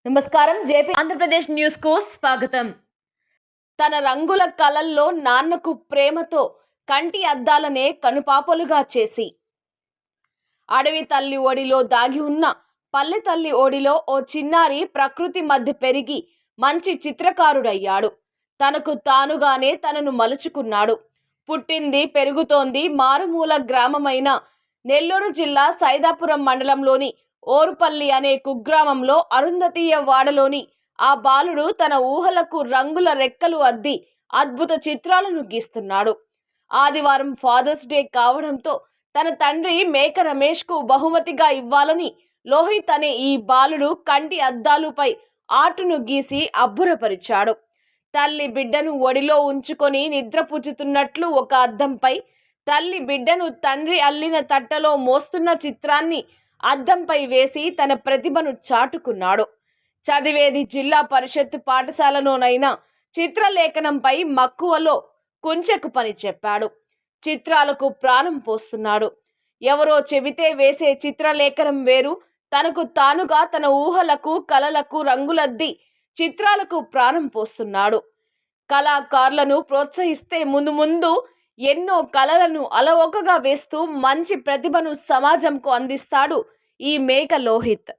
నమస్కారం. JP Andhra Pradesh news కు స్వాగతం. తన రంగుల కలల్లో నాన్నకు ప్రేమతో కంటి అద్దాలనే కనుపాపలుగా చేసి అడవి తల్లి ఒడిలో దాగి ఉన్న పల్లె తల్లి ఒడిలో ఓ చిన్నారి ప్రకృతి మధ్య పెరిగి మంచి చిత్రకారుడయ్యాడు. తనకు తానుగానే తనను మలుచుకున్నాడు. పుట్టింది పెరుగుతోంది మారుమూల గ్రామమైన నెల్లూరు జిల్లా సైదాపురం మండలంలోని ఓరుపల్లి అనే కుగ్రామంలో అరుంధతీయ వాడలోని ఆ బాలుడు తన ఊహలకు రంగుల రెక్కలు అద్ది అద్భుత చిత్రాలను గీస్తున్నాడు. ఆదివారం ఫాదర్స్ డే కావడంతో తన తండ్రి మేక రమేష్ కు బహుమతిగా ఇవ్వాలని లోహిత్ అనే ఈ బాలుడు కంటి అద్దాలుపై ఆర్టును గీసి అబ్బురపరిచాడు. తల్లి బిడ్డను ఒడిలో ఉంచుకొని నిద్రపుచ్చుతున్నట్లు ఒక అద్దంపై, తల్లి బిడ్డను తండ్రి అల్లిన తట్టలో మోస్తున్న చిత్రాన్ని అద్దంపై వేసి తన ప్రతిభను చాటుకున్నాడు. చదివేది జిల్లా పరిషత్ పాఠశాలలోనైనా చిత్రలేఖనంపై మక్కువలో కుంచెకు పని చెప్పాడు. చిత్రాలకు ప్రాణం పోస్తున్నాడు. ఎవరో చెబితే వేసే చిత్రలేఖనం వేరు, తనకు తానుగా తన ఊహలకు కలలకు రంగులద్ది చిత్రాలకు ప్రాణం పోస్తున్నాడు. కళాకారులను ప్రోత్సహిస్తే ముందు ముందు ఎన్నో కళలను అలవోకగా వేస్తూ మంచి ప్రతిభను సమాజంకు అందిస్తాడు ఈ మేక లోహిత్.